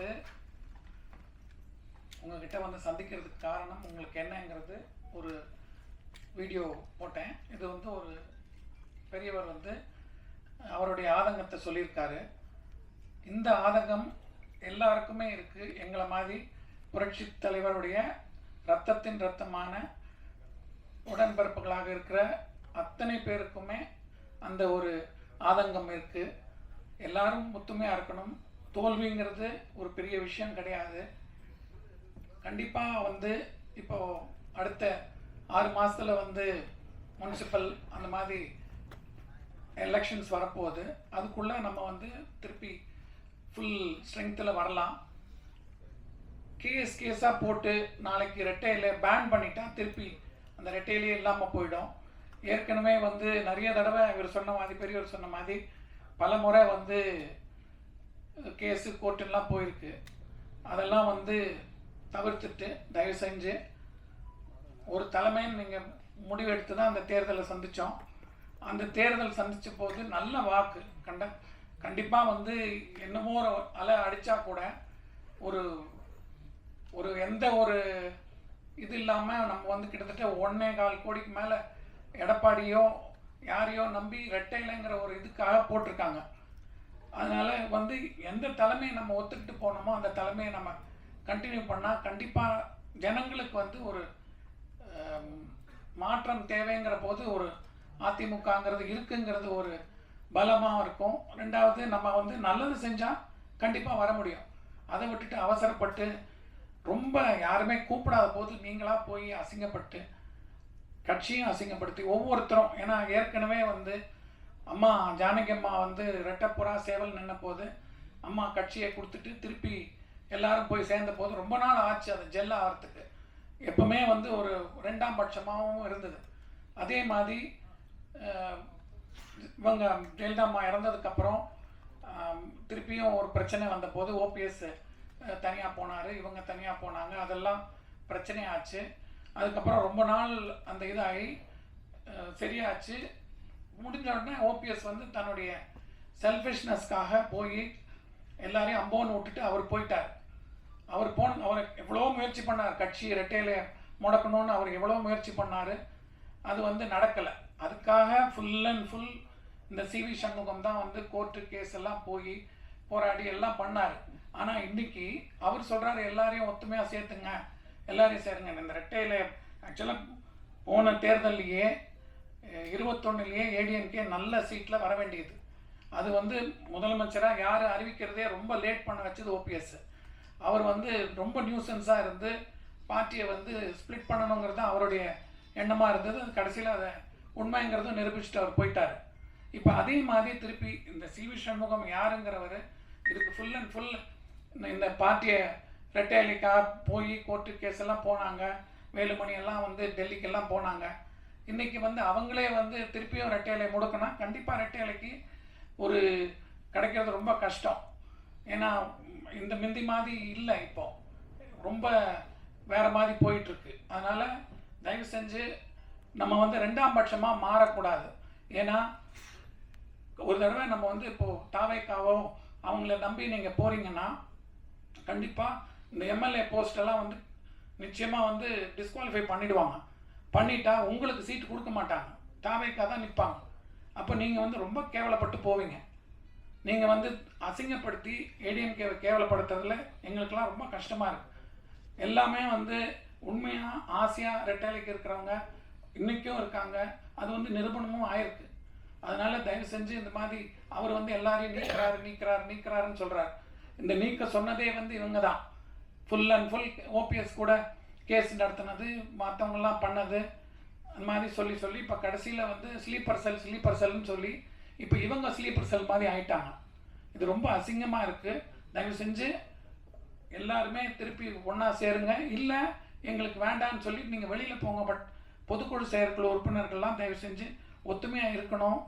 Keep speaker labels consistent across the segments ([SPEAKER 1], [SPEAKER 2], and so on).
[SPEAKER 1] வந்து உங்ககிட்ட வந்து சந்திக்கிறதுக்கு காரணம் உங்களுக்கு என்னங்கிறது ஒரு வீடியோ போட்டேன். இது வந்து ஒரு பெரியவர் வந்து அவருடைய ஆதங்கத்தை சொல்லியிருக்காரு. இந்த ஆதங்கம் எல்லாருக்குமே இருக்குது. எங்களை மாதிரி புரட்சி தலைவருடைய இரத்தத்தின் இரத்தமான உடன்பிறப்புகளாக இருக்கிற அத்தனை பேருக்குமே அந்த ஒரு ஆதங்கம் இருக்குது. எல்லாரும் ஒத்துமையாக இருக்கணும். தோல்விங்கிறது ஒரு பெரிய விஷயம் கிடையாது. கண்டிப்பாக வந்து இப்போ அடுத்த 6 மாதத்தில் வந்து முனிசிபல் அந்த மாதிரி எலெக்ஷன்ஸ் வரப்போகுது. அதுக்குள்ளே நம்ம வந்து திருப்பி ஃபுல் ஸ்ட்ரெங்த்தில் வரலாம். கேஸாக போட்டு நாளைக்கு ரெட்டையில பேன் பண்ணிட்டா திருப்பி அந்த ரெட்டையிலே இல்லாமல் போயிடும். ஏற்கனவே வந்து நிறைய தடவை இவர் சொன்ன மாதிரி பெரியவர் சொன்ன மாதிரி பல முறை வந்து கேஸு கோர்ட்டுலாம் போயிருக்கு. அதெல்லாம் வந்து தவிர்த்துட்டு தயவு செஞ்சு ஒரு தலைமைன்னு நீங்கள் முடிவெடுத்து தான் அந்த தேர்தலை சந்தித்தோம். அந்த தேர்தல் சந்தித்த போது நல்ல வாக்கு கண்டிப்பாக வந்து என்னமோ அலை அடித்தா கூட ஒரு ஒரு எந்த ஒரு இது இல்லாமல் நம்ம வந்து கிட்டத்தட்ட 1.25 கோடிக்கு மேலே எடப்பாடியோ யாரையோ நம்பி ரெட்டையிலைங்கிற ஒரு இதுக்காக போட்டிருக்காங்க. அதனால் வந்து எந்த தலைமையை நம்ம ஒத்துக்கிட்டு போனோமோ அந்த தலைமையை நம்ம கண்டினியூ பண்ணால் கண்டிப்பாக ஜனங்களுக்கு வந்து ஒரு மாற்றம் தேவைங்கிற போது ஒரு அதிமுகங்கிறது இருக்குங்கிறது ஒரு பலமாக இருக்கும். ரெண்டாவது நம்ம வந்து நல்லது செஞ்சால் கண்டிப்பாக வர முடியும். அதை விட்டுட்டு அவசரப்பட்டு ரொம்ப யாருமே கூப்பிடாத போது நீங்களாக போய் அசிங்கப்பட்டு கட்சியும் அசிங்கப்படுத்தி ஒவ்வொருத்தரும், ஏன்னா ஏற்கனவே வந்து அம்மா ஜானகி அம்மா வந்து ரெட்டப்புறா சேவல் நின்ன போது அம்மா கட்சியை கொடுத்துட்டு திருப்பி எல்லாரும் போய் சேர்ந்த போது ரொம்ப நாள் ஆச்சு அதை ஜெல் ஆகிறதுக்கு. எப்பவுமே வந்து ஒரு 2ஆம் பட்சமாகவும் இருந்தது. அதே மாதிரி இவங்க ஜெயலலிதா அம்மா இறந்ததுக்கப்புறம் திருப்பியும் ஒரு பிரச்சனை வந்த போது ஓபிஎஸ் தனியாக போனார், இவங்க தனியாக போனாங்க. அதெல்லாம் பிரச்சனையாச்சு. அதுக்கப்புறம் ரொம்ப நாள் அந்த இதாகி சரியாச்சு. முடிஞ்ச உடனே ஓபிஎஸ் வந்து தன்னுடைய செல்ஃபிஷ்னஸ்க்காக போய் எல்லாரையும் அம்போன்னு விட்டுட்டு அவர் போயிட்டார். அவர் எவ்வளோ முயற்சி பண்ணார், கட்சி ரெட்டையில முடக்கணும்னு அவர் எவ்வளோ முயற்சி பண்ணார். அது வந்து நடக்கலை. அதுக்காக ஃபுல் அண்ட் ஃபுல் இந்த சிவி சண்முகம் தான் வந்து கோர்ட்டு கேஸ் எல்லாம் போய் போராடி எல்லாம் பண்ணார். ஆனால் இன்னைக்கு அவர் சொல்கிறாரு எல்லாரையும் ஒத்துமையாக சேர்த்துங்க, எல்லாரையும் சேருங்க. இந்த ரெட்டையில ஆக்சுவலாக போன தேர்தல்லையே 21லேயே ஏடிஎம்கே நல்ல சீட்டில் வர வேண்டியது. அது வந்து முதலமைச்சராக யார் அறிவிக்கிறதே ரொம்ப லேட் பண்ண வச்சது ஓபிஎஸ். அவர் வந்து ரொம்ப நியூசன்ஸாக இருந்து பார்ட்டியை வந்து ஸ்ப்ளிட் பண்ணணுங்கிறது தான் அவருடைய எண்ணமாக இருந்தது. அது கடைசியில் அதை உண்மைங்கிறதும் நிரூபிச்சுட்டு அவர் போயிட்டார். இப்போ அதே மாதிரி திருப்பி இந்த சிவி சண்முகம் யாருங்கிறவர் இதுக்கு ஃபுல் அண்ட் ஃபுல் இந்த பார்ட்டியை ரெட்டையலிக்காக போய் கோர்ட்டு கேஸ் எல்லாம் போனாங்க. வேலுமணி எல்லாம் வந்து டெல்லிக்கெல்லாம் போனாங்க. இன்றைக்கி வந்து அவங்களே வந்து திருப்பியும் ரெட்டையலை முடக்கினா கண்டிப்பாக ரெட்டையலைக்கு ஒரு கிடைக்கிறது ரொம்ப கஷ்டம். ஏன்னா இந்த மிந்தி மாதிரி இல்லை, இப்போ ரொம்ப வேறு மாதிரி போயிட்டுருக்கு. அதனால் தயவு செஞ்சு நம்ம வந்து 2ஆம் பட்சமாக மாறக்கூடாது. ஏன்னா ஒரு தடவை நம்ம வந்து இப்போது தாவேக்காவோ அவங்கள நம்பி நீங்கள் போகிறீங்கன்னா கண்டிப்பாக இந்த எம்எல்ஏ போஸ்டெல்லாம் வந்து நிச்சயமாக வந்து டிஸ்குவாலிஃபை பண்ணிவிடுவாங்க. பண்ணிட்டா உங்களுக்கு சீட்டு கொடுக்க மாட்டாங்க, தாவேக்கா தான் நிற்பாங்க. அப்போ நீங்கள் வந்து ரொம்ப கேவலப்பட்டு போவீங்க. நீங்கள் வந்து அசிங்கப்படுத்தி ஏடிஎம்கேவை கேவலப்படுத்துறதுல எங்களுக்கெல்லாம் ரொம்ப கஷ்டமாக இருக்குது. எல்லாமே வந்து உண்மையாக ஆசையாக ரெட்டைலைக்கு இருக்கிறவங்க இன்றைக்கும் இருக்காங்க. அது வந்து நிரூபணமும் ஆயிருக்கு. அதனால் தயவு செஞ்சு இந்த மாதிரி அவர் வந்து எல்லாரையும் நீக்கிறாருன்னு சொல்கிறார். இந்த நீக்க சொன்னதே வந்து இவங்க தான். ஃபுல் அண்ட் ஃபுல் ஓபிஎஸ் கூட கேஸ் நடத்தினது, மற்றவங்கெல்லாம் பண்ணது, அந்த மாதிரி சொல்லி இப்போ கடைசியில் வந்து ஸ்லீப்பர் செல்னு சொல்லி இப்போ இவங்க ஸ்லீப்பர் செல் மாதிரி ஆயிட்டாங்க. இது ரொம்ப அசிங்கமாக இருக்குது. தயவு செஞ்சு எல்லாருமே திருப்பி ஒன்றா சேருங்க. இல்லை எங்களுக்கு வேண்டான்னு சொல்லி நீங்கள் வெளியில் போங்க. பட் பொதுக்குழு செயற்குழு உறுப்பினர்கள்லாம் தயவு செஞ்சு ஒத்துமையாக இருக்கணும்.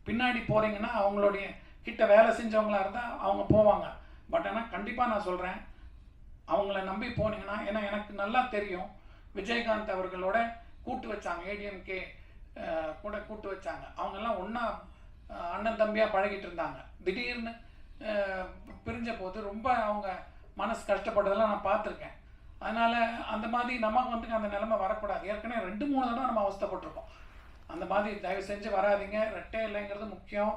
[SPEAKER 1] பின்னாடி போகிறீங்கன்னா அவங்களுடைய கிட்ட வேலை செஞ்சவங்களாக இருந்தால் அவங்க போவாங்க. பட் ஆனால் கண்டிப்பாக நான் சொல்கிறேன், அவங்கள நம்பி போனீங்கன்னா, ஏன்னா எனக்கு நல்லா தெரியும் விஜயகாந்த் அவர்களோட கூட்டு வச்சாங்க, ஏடிஎம்கே கூட கூட்டு வச்சாங்க. அவங்கெல்லாம் ஒன்றா அண்ணன் தம்பியாக பழகிட்டு இருந்தாங்க. திடீர்னு பிரிஞ்ச போது ரொம்ப அவங்க மனசு கஷ்டப்பட்டதெல்லாம் நான் பார்த்துருக்கேன். அதனால் அந்த மாதிரி நமக்கு வந்து அந்த நிலைமை வரக்கூடாது. ஏற்கனவே 2-3 தடவை நம்ம அவஸ்தைப்பட்டிருக்கோம். அந்த மாதிரி தயவு செஞ்சு வராதிங்க. ரெட்டை இல்லைங்கிறது முக்கியம்.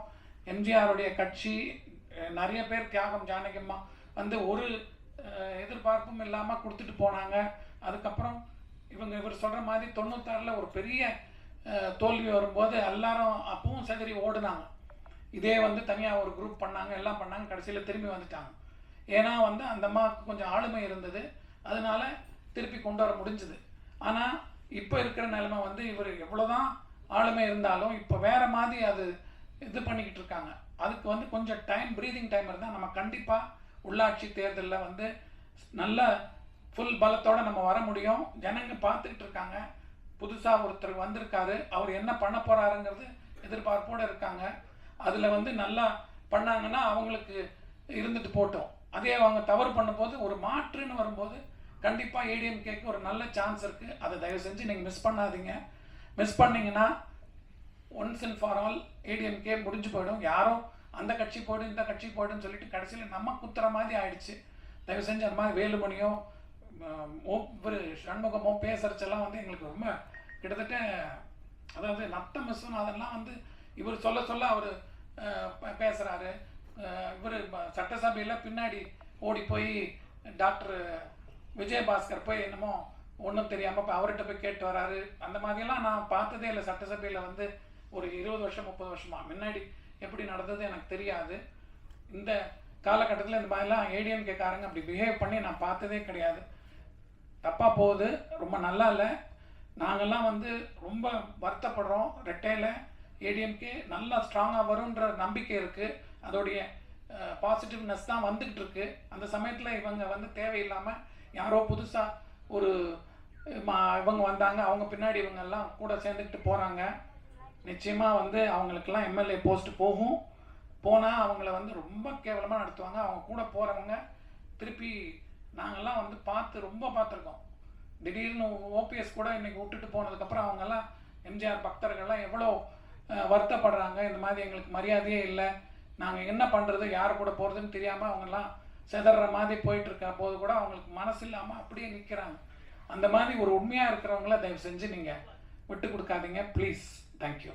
[SPEAKER 1] எம்ஜிஆருடைய கட்சி நிறைய பேர் தியாகம் ஜானகியம்மா வந்து ஒரு எதிர்பார்ப்பும் இல்லாமல் கொடுத்துட்டு போனாங்க. அதுக்கப்புறம் இவர் சொல்கிற மாதிரி 96ல் ஒரு பெரிய தோல்வி வரும்போது எல்லாரும் அப்பவும் செதறி ஓடுனாங்க. இதே வந்து தனியாக ஒரு குரூப் பண்ணாங்க, எல்லாம் பண்ணாங்க, கடைசியில் திரும்பி வந்துட்டாங்க. ஏன்னா வந்து அந்த அம்மாவுக்கு கொஞ்சம் ஆளுமை இருந்தது, அதனால திருப்பி கொண்டு வர முடிஞ்சுது. ஆனால் இப்போ இருக்கிற நிலைமை வந்து இவர் எவ்வளோதான் ஆளுமை இருந்தாலும் இப்போ வேறு மாதிரி அது இது பண்ணிக்கிட்டு இருக்காங்க. அதுக்கு வந்து கொஞ்சம் ப்ரீதிங் டைம் இருந்தால் நம்ம கண்டிப்பாக உள்ளாட்சி தேர்தலில் வந்து நல்ல ஃபுல் பலத்தோடு நம்ம வர முடியும். ஜனங்க பார்த்துக்கிட்டு இருக்காங்க. புதுசாக ஒருத்தர் வந்திருக்காரு, அவர் என்ன பண்ண போகிறாருங்கிறது எதிர்பார்ப்போடு இருக்காங்க. அதில் வந்து நல்லா பண்ணாங்கன்னா அவங்களுக்கு இருந்துட்டு போட்டோம். அதே அவங்க தவறு பண்ணும்போது ஒரு மாற்றுன்னு வரும்போது கண்டிப்பாக ஏடிஎம்கேக்கு ஒரு நல்ல சான்ஸ் இருக்குது. அதை தயவு செஞ்சு நீங்கள் மிஸ் பண்ணாதீங்க. மிஸ் பண்ணிங்கன்னா once and for all ADMK முடிஞ்சு போயிடும். யாரும் அந்த கட்சி போய்டும் இந்த கட்சி போய்டுன்னு சொல்லிட்டு கடைசியில் நம்ம குத்துற மாதிரி ஆயிடுச்சு. தயவு செஞ்சு அந்த மாதிரி வேலுமணியோ இவர் சண்முகமோ பேசுறச்செல்லாம் வந்து எங்களுக்கு ரொம்ப கிட்டத்தட்ட அதாவது நத்தம் மிஸ்ஸும் அதெல்லாம் வந்து இவர் சொல்ல அவர் பேசுகிறாரு. இவர் சட்டசபையில் பின்னாடி ஓடி போய் டாக்டர் விஜயபாஸ்கர் போய் என்னமோ ஒன்றும் தெரியாமல் இப்போ அவர்கிட்ட போய் கேட்டு வராரு. அந்த மாதிரியெல்லாம் நான் பார்த்ததே இல்லை சட்டசபையில் வந்து ஒரு 20 வருஷம் 30 வருஷமா. முன்னாடி எப்படி நடந்தது எனக்கு தெரியாது. இந்த காலகட்டத்தில் இந்த மாதிரிலாம் ஏடிஎம்கேக்காரங்க அப்படி பிஹேவ் பண்ணி நான் பார்த்ததே கிடையாது. தப்பாக போகுது, ரொம்ப நல்லா இல்லை. நாங்கள்லாம் வந்து ரொம்ப வருத்தப்படுறோம். ரெட்டையில் ஏடிஎம்கே நல்லா ஸ்ட்ராங்காக வரும்ன்ற நம்பிக்கை இருக்குது. அதோடைய பாசிட்டிவ்னஸ் தான் வந்துக்கிட்டு இருக்கு. அந்த சமயத்தில் இவங்க வந்து தேவையில்லாமல் யாரோ புதுசாக ஒரு இவங்க வந்தாங்க, அவங்க பின்னாடி இவங்கெல்லாம் கூட சேர்ந்துக்கிட்டு போகிறாங்க. நிச்சயமாக வந்து அவங்களுக்கெல்லாம் எம்எல்ஏ போஸ்ட் போனால் அவங்கள வந்து ரொம்ப கேவலமாக நடத்துவாங்க. அவங்க கூட போகிறவங்க திருப்பி நாங்கள்லாம் வந்து ரொம்ப பார்த்துருக்கோம். திடீர்னு ஓபிஎஸ் கூட இன்றைக்கி விட்டுட்டு போனதுக்கப்புறம் அவங்கெல்லாம் எம்ஜிஆர் பக்தர்கள்லாம் எவ்வளோ வருத்தப்படுறாங்க. இந்த மாதிரி எங்களுக்கு மரியாதையே இல்லை, நாங்கள் என்ன பண்ணுறது, யார் கூட போகிறதுன்னு தெரியாமல் அவங்கெல்லாம் செதற மாதிரி போயிட்டுருக்க போது கூட அவங்களுக்கு மனசு இல்லாமல் அப்படியே நிற்கிறாங்க. அந்த மாதிரி ஒரு உண்மையாக இருக்கிறவங்கள தயவு செஞ்சு நீங்கள் விட்டு கொடுக்காதீங்க ப்ளீஸ். தேங்க்யூ.